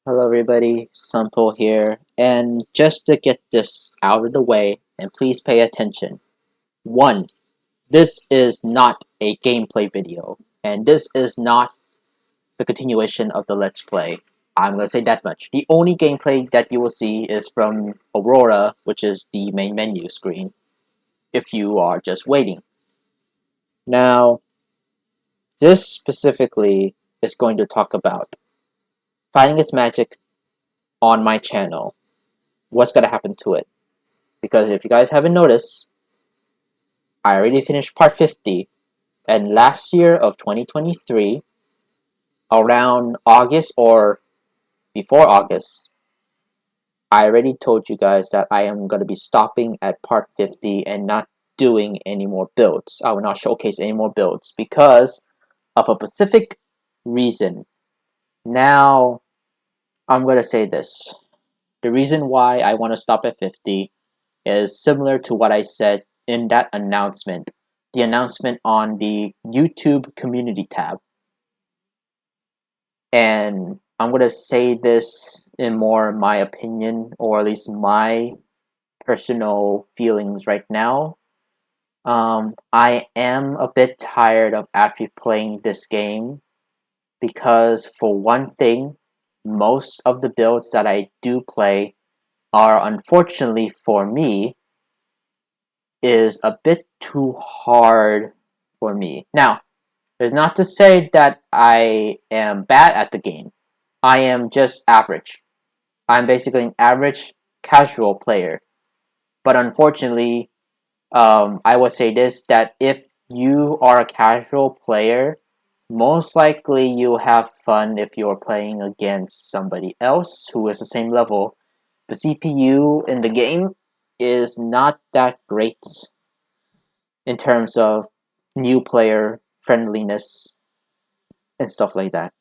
Hello everybody, Simple here, and just to get this out of the way, and please pay attention. 1. This is not a gameplay video, and this is not the continuation of the Let's Play. I'm gonna say that much. The only gameplay that you will see is from Aurora, which is the main menu screen, if you are just waiting. Now, this specifically is going to talk about finding its magic on my channel. What's gonna happen to it? Because if you guys haven't noticed, I already finished part 50, and last year of 2023, around August or before August, I already told you guys that I am going to be stopping at part 50 and not doing any more builds. I will not showcase any more builds because of a specific reason. Now, I'm going to say this. The reason why I want to stop at 50 is similar to what I said in that announcement. The announcement on the YouTube community tab. And I'm going to say this in more my opinion, or at least my personal feelings right now. I am a bit tired of actually playing this game because, for one thing, most of the builds that I do play are, unfortunately for me, is a bit too hard for me. Now, it's not to say that I am bad at the game. I am just average. I'm basically an average casual player. But unfortunately, I would say this, that if you are a casual player, most likely you'll have fun if you're playing against somebody else who is the same level. The CPU in the game is not that great in terms of new player friendliness and stuff like that.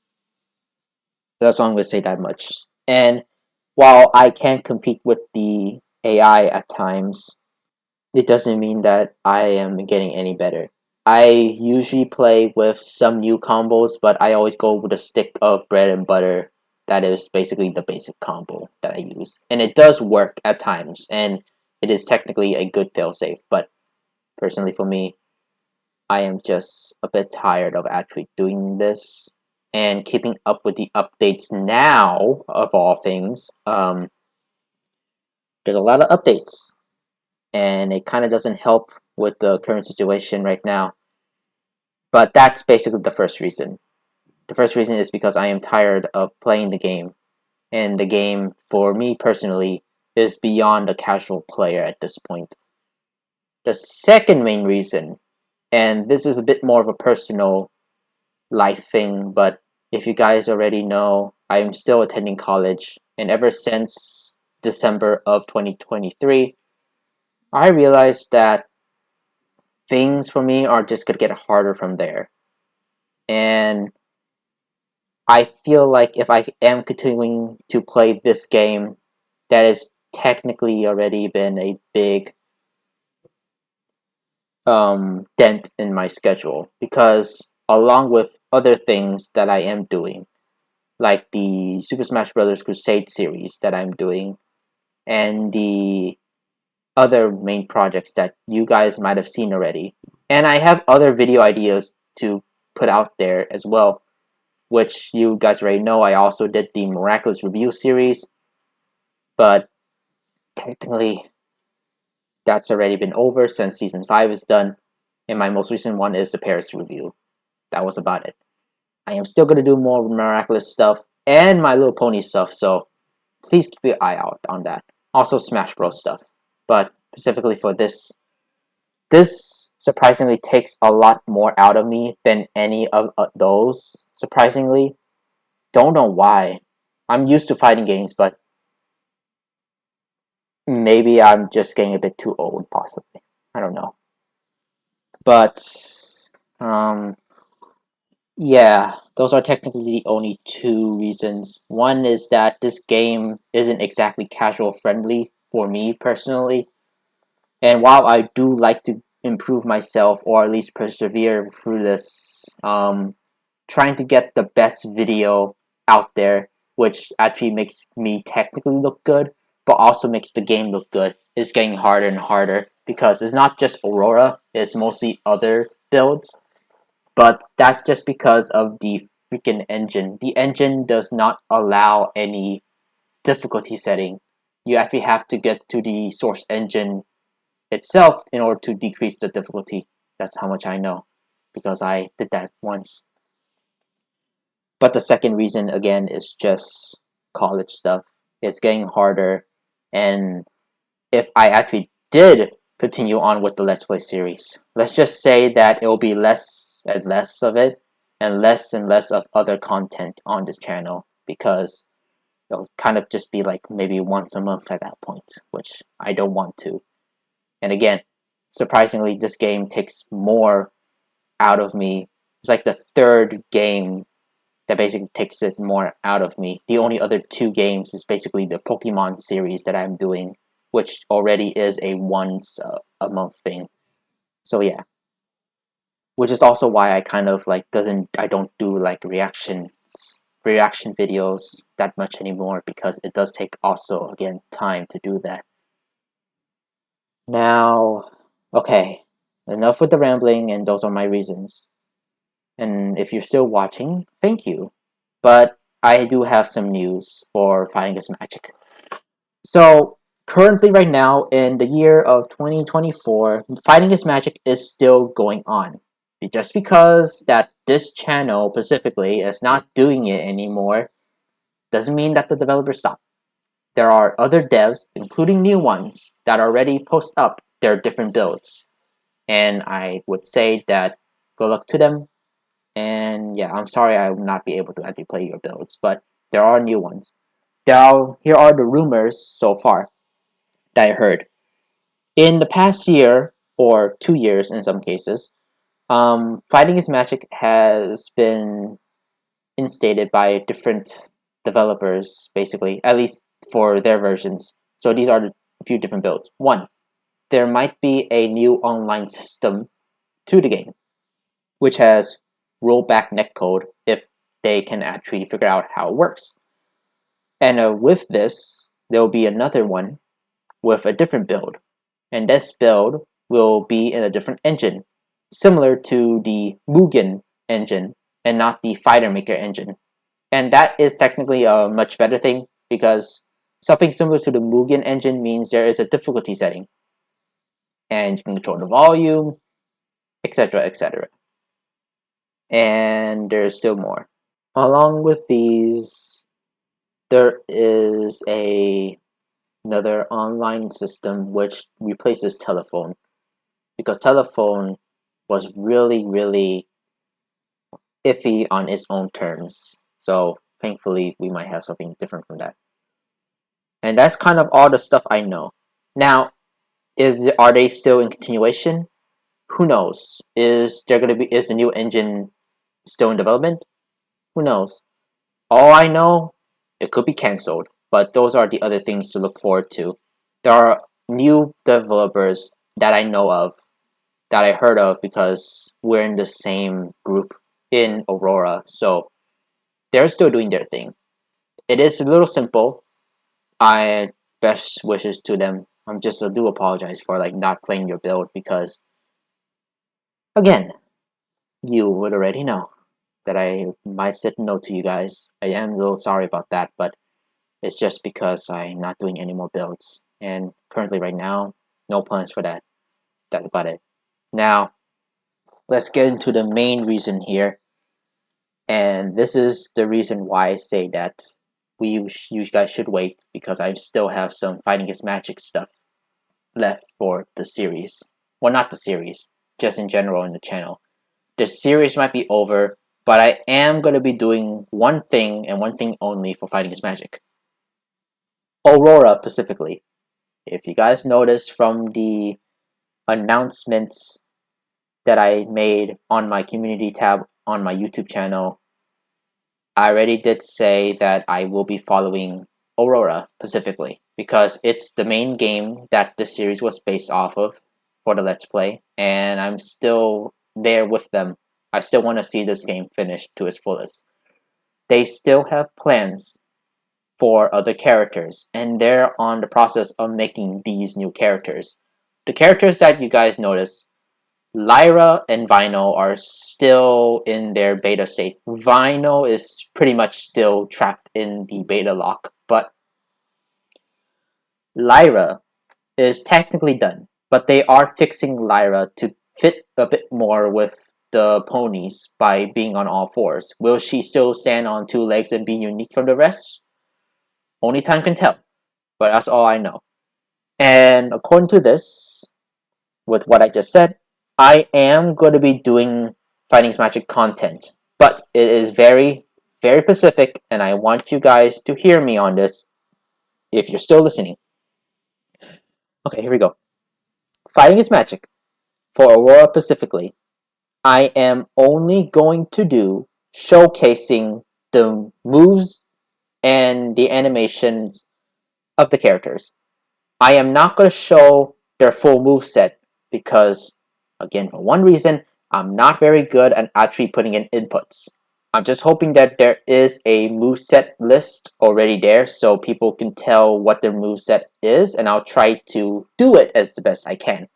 That's all I'm going to say that much. And while I can compete with the AI at times, it doesn't mean that I am getting any better. I usually play with some new combos, but I always go with a stick of bread and butter. That is basically the basic combo that I use. And it does work at times, and it is technically a good failsafe, but personally for me, I am just a bit tired of actually doing this and keeping up with the updates now, of all things. There's a lot of updates, and it kind of doesn't help with the current situation right now. But that's basically the first reason. The first reason is because I am tired of playing the game, and the game, for me personally, is beyond a casual player at this point. The second main reason, and this is a bit more of a personal life thing, but if you guys already know, I am still attending college, and ever since December of 2023, I realized that things for me are just gonna get harder from there. And I feel like if I am continuing to play this game, that has technically already been a big dent in my schedule, because along with other things that I am doing, like the Super Smash Bros. Crusade series that I'm doing, and the other main projects that you guys might have seen already. And I have other video ideas to put out there as well, which you guys already know. I also did the Miraculous Review series, but technically that's already been over since Season 5 is done, and my most recent one is the Paris Review. That was about it. I am still going to do more Miraculous stuff and My Little Pony stuff, so please keep your eye out on that. Also Smash Bros stuff. But specifically for this surprisingly takes a lot more out of me than any of those, surprisingly. Don't know why. I'm used to fighting games, but maybe I'm just getting a bit too old, possibly. I don't know. But, yeah, those are technically the only two reasons. One is that this game isn't exactly casual friendly for me personally. And while I do like to improve myself, or at least persevere through this, trying to get the best video out there, which actually makes me technically look good, but also makes the game look good, is getting harder and harder because it's not just Aurora, it's mostly other builds. But that's just because of the freaking engine. The engine does not allow any difficulty setting. You actually have to get to the source engine itself in order to decrease the difficulty. That's how much I know because I did that once. But the second reason again is just college stuff. It's getting harder, and if I actually did continue on with the Let's Play series, let's just say that it will be less and less of it and less of other content on this channel because it'll kind of just be like maybe once a month at that point, which I don't want to. And again, surprisingly, this game takes more out of me. It's like the third game that basically takes it more out of me. The only other two games is basically the Pokemon series that I'm doing, which already is a once a month thing. So yeah, which is also why I kind of like I don't do like reaction videos that much anymore because it does take also again time to do that. Now, okay, enough with the rambling, and those are my reasons. And if you're still watching, thank you. But I do have some news for Fighting Against Magic. So, currently right now, in the year of 2024, Fighting Against Magic is still going on. Just because that this channel specifically is not doing it anymore, doesn't mean that the developers stop. There are other devs, including new ones, that already post up their different builds. And I would say that good luck to them. And yeah, I'm sorry I will not be able to actually play your builds, but there are new ones. Here are the rumors so far that I heard. In the past year, or 2 years in some cases, Fighting is Magic has been instated by different developers, basically, at least for their versions. So these are a few different builds. One, there might be a new online system to the game, which has rollback netcode if they can actually figure out how it works. And with this, there will be another one with a different build. And this build will be in a different engine, similar to the Mugen engine and not the Fighter Maker engine. And that is technically a much better thing because something similar to the Mugen engine means there is a difficulty setting. And you can control the volume, etc., etc. And there's still more. Along with these, there is another online system which replaces telephone, because telephone was really, really iffy on its own terms. So thankfully, we might have something different from that. And that's kind of all the stuff I know. Now, are they still in continuation? Who knows? Is the new engine still in development? Who knows? All I know, it could be cancelled, but those are the other things to look forward to. There are new developers that I know of, that I heard of because we're in the same group in Aurora, so they're still doing their thing. It is a little simple. I best wishes to them. I do apologize for like not playing your build because, again, you would already know that I might said no to you guys. I am a little sorry about that, but it's just because I'm not doing any more builds. And currently right now, no plans for that. That's about it. Now, let's get into the main reason here. And this is the reason why I say that you guys should wait, because I still have some Fighting Against Magic stuff left for the series. Well, not the series, just in general in the channel. The series might be over, but I am going to be doing one thing and one thing only for Fighting Against Magic. Aurora specifically. If you guys noticed from the announcements that I made on my community tab on my YouTube channel, I already did say that I will be following Aurora specifically because it's the main game that the series was based off of for the Let's Play, and I'm still there with them. I still want to see this game finished to its fullest. They still have plans for other characters, and they're on the process of making these new characters. The characters that you guys notice, Lyra and Vino, are still in their beta state. Vino is pretty much still trapped in the beta lock, but Lyra is technically done. But they are fixing Lyra to fit a bit more with the ponies by being on all fours. Will she still stand on two legs and be unique from the rest? Only time can tell, but that's all I know. And according to this, with what I just said, I am going to be doing Fighting's Magic content, but it is very, very specific, and I want you guys to hear me on this if you're still listening. Okay, here we go. Fighting is Magic, for Aurora specifically, I am only going to do showcasing the moves and the animations of the characters. I am not going to show their full move set because, again, for one reason, I'm not very good at actually putting in inputs. I'm just hoping that there is a moveset list already there so people can tell what their moveset is, and I'll try to do it as the best I can.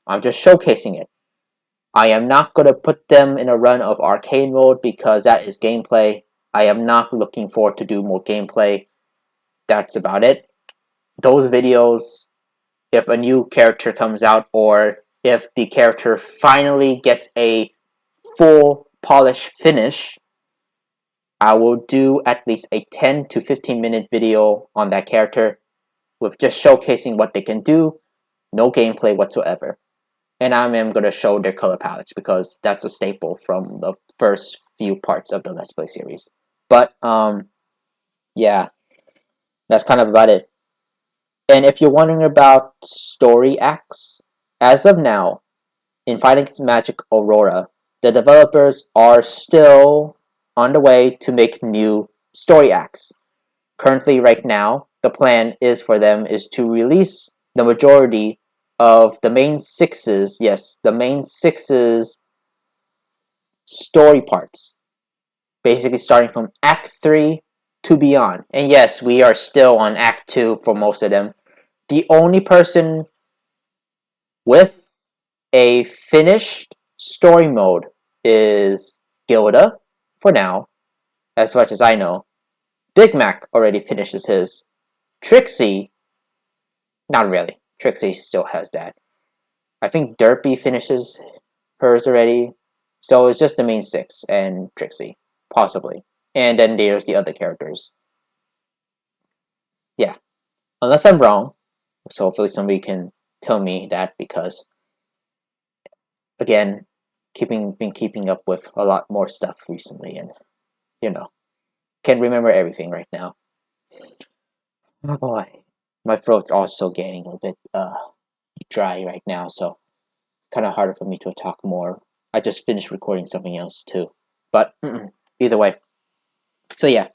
I'm just showcasing it. I am not going to put them in a run of arcade mode because that is gameplay. I am not looking forward to do more gameplay. That's about it. Those videos, if a new character comes out or if the character finally gets a full polish finish, I will do at least a 10 to 15 minute video on that character with just showcasing what they can do, no gameplay whatsoever. And I am going to show their color palettes because that's a staple from the first few parts of the Let's Play series. But, yeah, that's kind of about it. And if you're wondering about story acts, as of now, in Fighting Magic Aurora, the developers are still on the way to make new story acts. Currently, right now, the plan is for them is to release the majority of the main sixes, yes, the main sixes story parts. Basically starting from Act 3 to beyond. And yes, we are still on Act 2 for most of them. The only person with a finished story mode is Gilda, for now, as much as I know. Big Mac already finishes his. Trixie, not really. Trixie still has that. I think Derpy finishes hers already. So it's just the main six and Trixie, possibly. And then there's the other characters. Yeah. Unless I'm wrong. So hopefully somebody can tell me that because, again, been keeping up with a lot more stuff recently and, you know, can't remember everything right now. Oh boy. My throat's also getting a bit dry right now, so kind of harder for me to talk more. I just finished recording something else too. But either way. So yeah.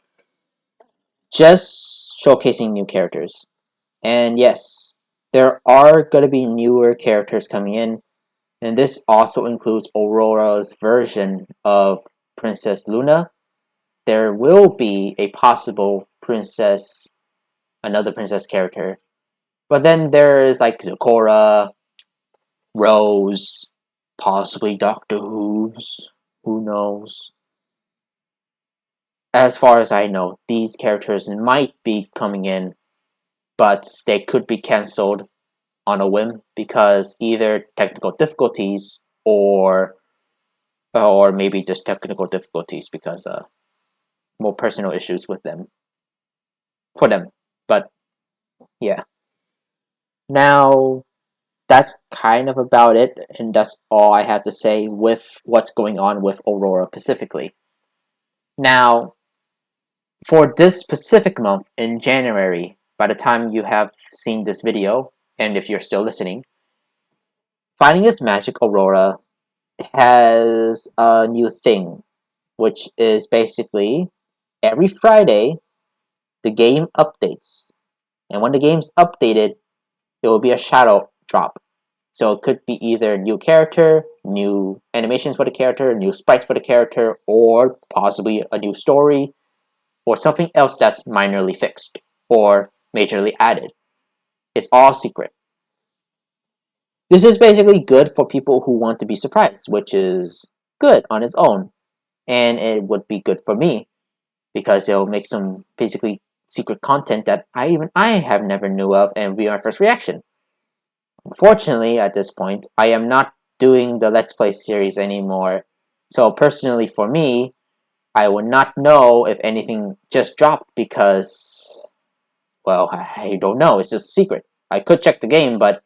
Just showcasing new characters. And yes, there are going to be newer characters coming in. And this also includes Aurora's version of Princess Luna. There will be a possible princess, another princess character. But then there's like Zecora, Rose, possibly Doctor Hooves, who knows. As far as I know, these characters might be coming in, but they could be cancelled on a whim because either technical difficulties or maybe just technical difficulties because more personal issues with them for them. But yeah. Now that's kind of about it, and that's all I have to say with what's going on with Aurora specifically. Now, for this specific month in January, by the time you have seen this video, and if you're still listening, Finding Its Magic Aurora has a new thing, which is basically every Friday the game updates. And when the game's updated, it will be a shadow drop. So it could be either new character, new animations for the character, new sprites for the character, or possibly a new story. or something else that's minorly fixed or majorly added. It's all secret. This is basically good for people who want to be surprised, which is good on its own. And it would be good for me because it'll make some basically secret content that I have never knew of and be my first reaction. Unfortunately, at this point, I am not doing the Let's Play series anymore. So personally for me, I would not know if anything just dropped because, well, I don't know. It's just a secret. I could check the game, but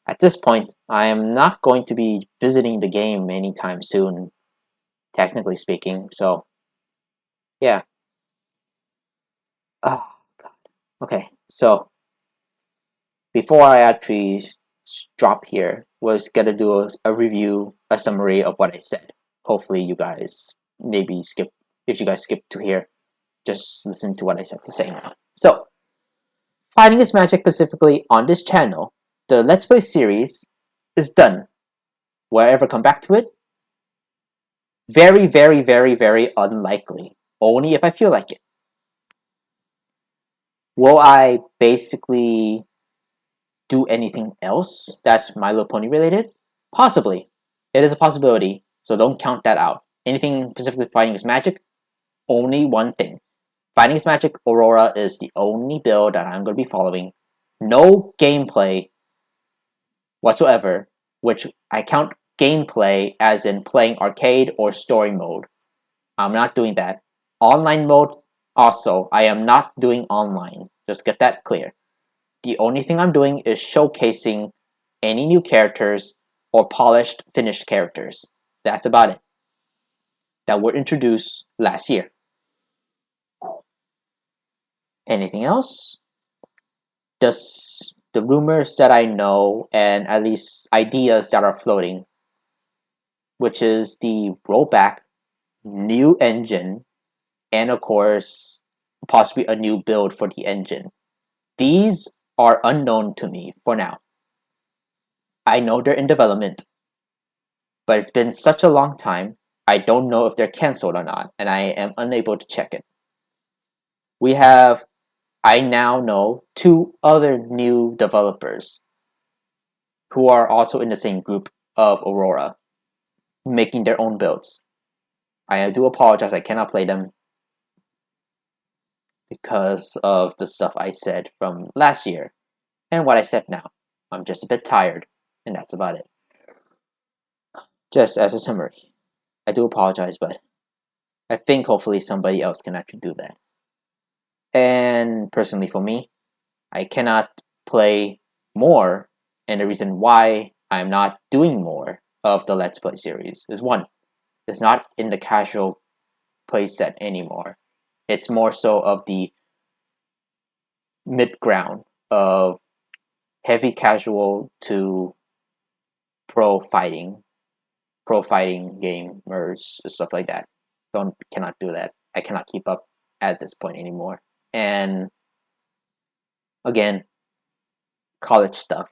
at this point, I am not going to be visiting the game anytime soon, technically speaking. So, yeah. Oh, God. Okay, so before I actually drop here, was gonna do a review, a summary of what I said. Hopefully, you guys maybe skip. If you guys skip to here, just listen to what I said to say now. So, Fighting is Magic specifically on this channel, the Let's Play series is done. Will I ever come back to it? Very, very, very, very unlikely. Only if I feel like it. Will I basically do anything else that's My Little Pony related? Possibly. It is a possibility, so don't count that out. Anything specifically Fighting is Magic? Only one thing. Fighting is Magic Aurora is the only build that I'm going to be following. No gameplay whatsoever, which I count gameplay as in playing arcade or story mode. I'm not doing that. Online mode, also, I am not doing online. Just get that clear. The only thing I'm doing is showcasing any new characters or polished, finished characters. That's about it. That were introduced last year. Anything else? Does the rumors that I know and at least ideas that are floating, which is the rollback, new engine, and of course, possibly a new build for the engine. These are unknown to me for now. I know they're in development, but it's been such a long time, I don't know if they're cancelled or not, and I am unable to check it. I now know 2 other new developers who are also in the same group of Aurora, making their own builds. I do apologize, I cannot play them because of the stuff I said from last year and what I said now. I'm just a bit tired, and that's about it. Just as a summary, I do apologize, but I think hopefully somebody else can actually do that. And personally for me, I cannot play more, and the reason why I'm not doing more of the Let's Play series is one, it's not in the casual play set anymore. It's more so of the mid-ground of heavy casual to pro fighting gamers, stuff like that. Cannot do that. I cannot keep up at this point anymore. And again, college stuff.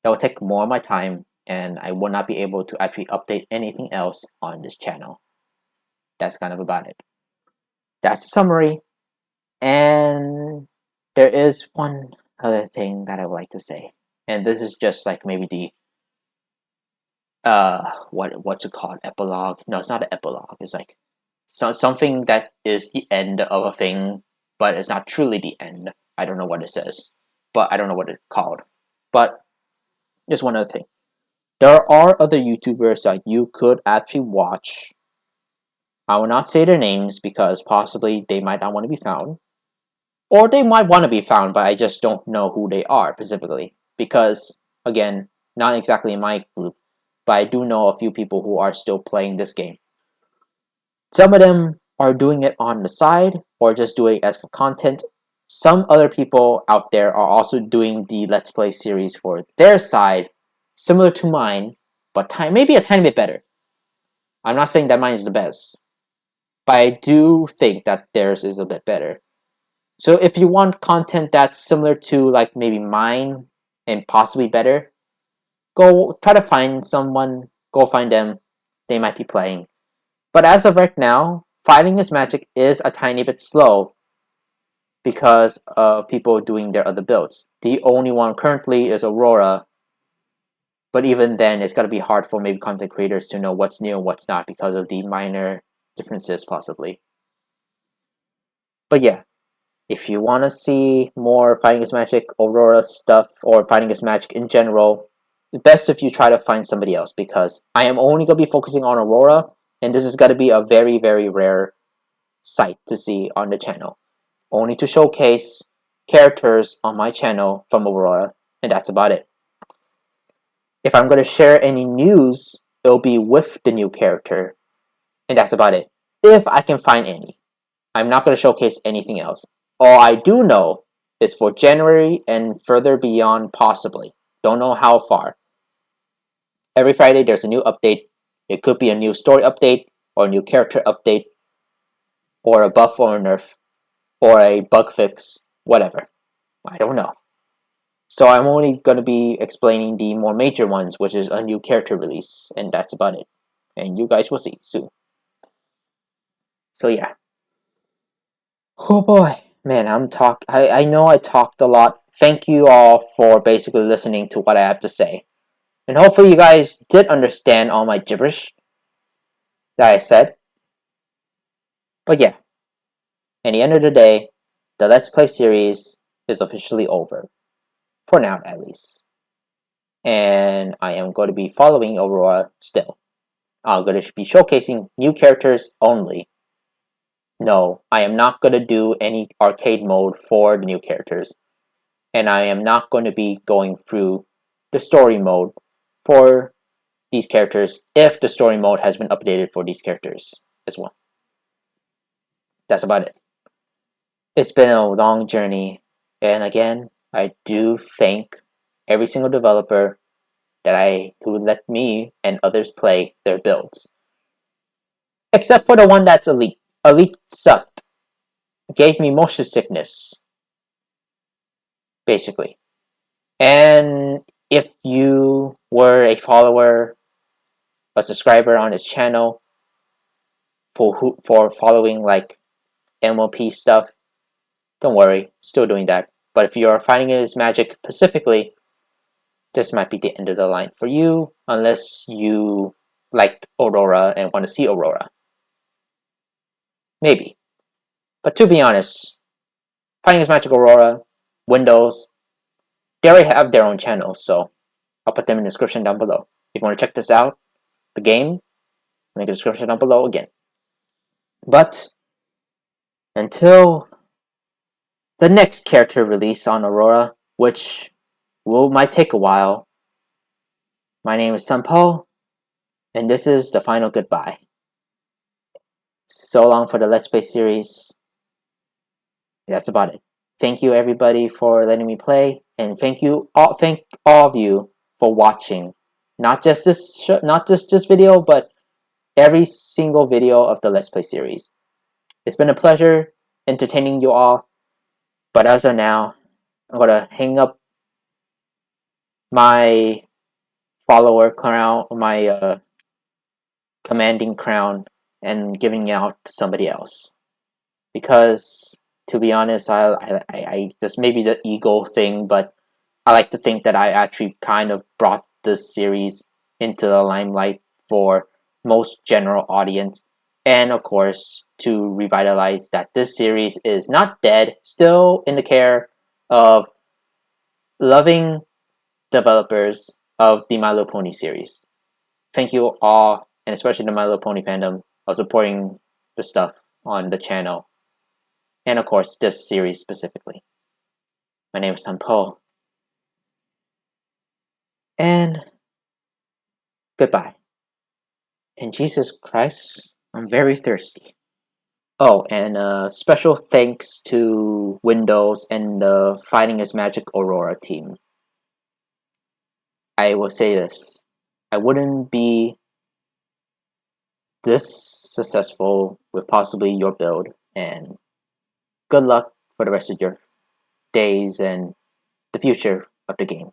That will take more of my time, and I will not be able to actually update anything else on this channel. That's kind of about it. That's the summary. And there is one other thing that I would like to say. And this is just like maybe the what's it called? Epilogue? No, it's not an epilogue. It's like something that is the end of a thing, but it's not truly the end. I don't know what it says, but I don't know what it's called. But there's one other thing. There are other YouTubers that you could actually watch. I will not say their names because possibly they might not want to be found. Or they might want to be found, but I just don't know who they are specifically. Because, again, not exactly in my group, but I do know a few people who are still playing this game. Some of them are doing it on the side, or just doing it as for content. Some other people out there are also doing the Let's Play series for their side, similar to mine, but maybe a tiny bit better. I'm not saying that mine is the best, but I do think that theirs is a bit better. So if you want content that's similar to like maybe mine and possibly better, go try to find someone, go find them, they might be playing. But as of right now, Fighting is Magic is a tiny bit slow because of people doing their other builds. The only one currently is Aurora, but even then it's going to be hard for maybe content creators to know what's new and what's not because of the minor differences possibly. But yeah, if you want to see more Fighting is Magic Aurora stuff or Fighting is Magic in general, it's best if you try to find somebody else because I am only going to be focusing on Aurora, and this is going to be a very, very rare sight to see on the channel. Only to showcase characters on my channel from Aurora, and that's about it. If I'm going to share any news, it'll be with the new character, and that's about it. If I can find any. I'm not going to showcase anything else. All I do know is for January and further beyond possibly. Don't know how far. Every Friday there's a new update. It could be a new story update, or a new character update, or a buff or a nerf, or a bug fix, whatever. I don't know. So I'm only going to be explaining the more major ones, which is a new character release, and that's about it. And you guys will see soon. So yeah. Oh boy. Man, I know I talked a lot. Thank you all for basically listening to what I have to say. And hopefully you guys did understand all my gibberish that I said. But yeah. At the end of the day, the Let's Play series is officially over. For now, at least. And I am going to be following Aurora still. I'm going to be showcasing new characters only. No, I am not going to do any arcade mode for the new characters. And I am not going to be going through the story mode for these characters if the story mode has been updated for these characters as well. That's about it. It's been a long journey, and again, I do thank every single developer who let me and others play their builds. Except for the one that's Elite. Elite sucked. Gave me motion sickness. Basically. And if you were a follower, a subscriber on his channel, for following like MLP stuff, don't worry, still doing that. But if you are finding his Magic specifically, this might be the end of the line for you, unless you liked Aurora and want to see Aurora. Maybe. But to be honest, Finding his Magic Aurora, Windows, they already have their own channels, so I'll put them in the description down below. If you want to check this out, the game, link in the description down below again. But until the next character release on Aurora, which might take a while, my name is Sunpo, and this is the final goodbye. So long for the Let's Play series. That's about it. Thank you everybody for letting me play, and thank all of you for watching. Not just this video, but every single video of the Let's Play series. It's been a pleasure entertaining you all, but as of now, I'm gonna hang up my follower crown, my commanding crown, and giving it out to somebody else. Because to be honest, I just maybe the ego thing, but I like to think that I actually kind of brought this series into the limelight for most general audience, and of course to revitalize that this series is not dead, still in the care of loving developers of the My Little Pony series. Thank you all, and especially the My Little Pony fandom, of supporting the stuff on the channel, and of course this series specifically. My name is Sunpo, and goodbye. And Jesus Christ, I'm very thirsty. Oh, and special thanks to Windows and the Fighting is Magic Aurora team. I will say this, I wouldn't be this successful with possibly your build, and good luck for the rest of your days and the future of the game.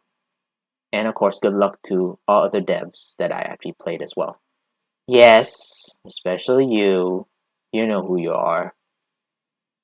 And of course, good luck to all other devs that I actually played as well. Yes, especially you. You know who you are.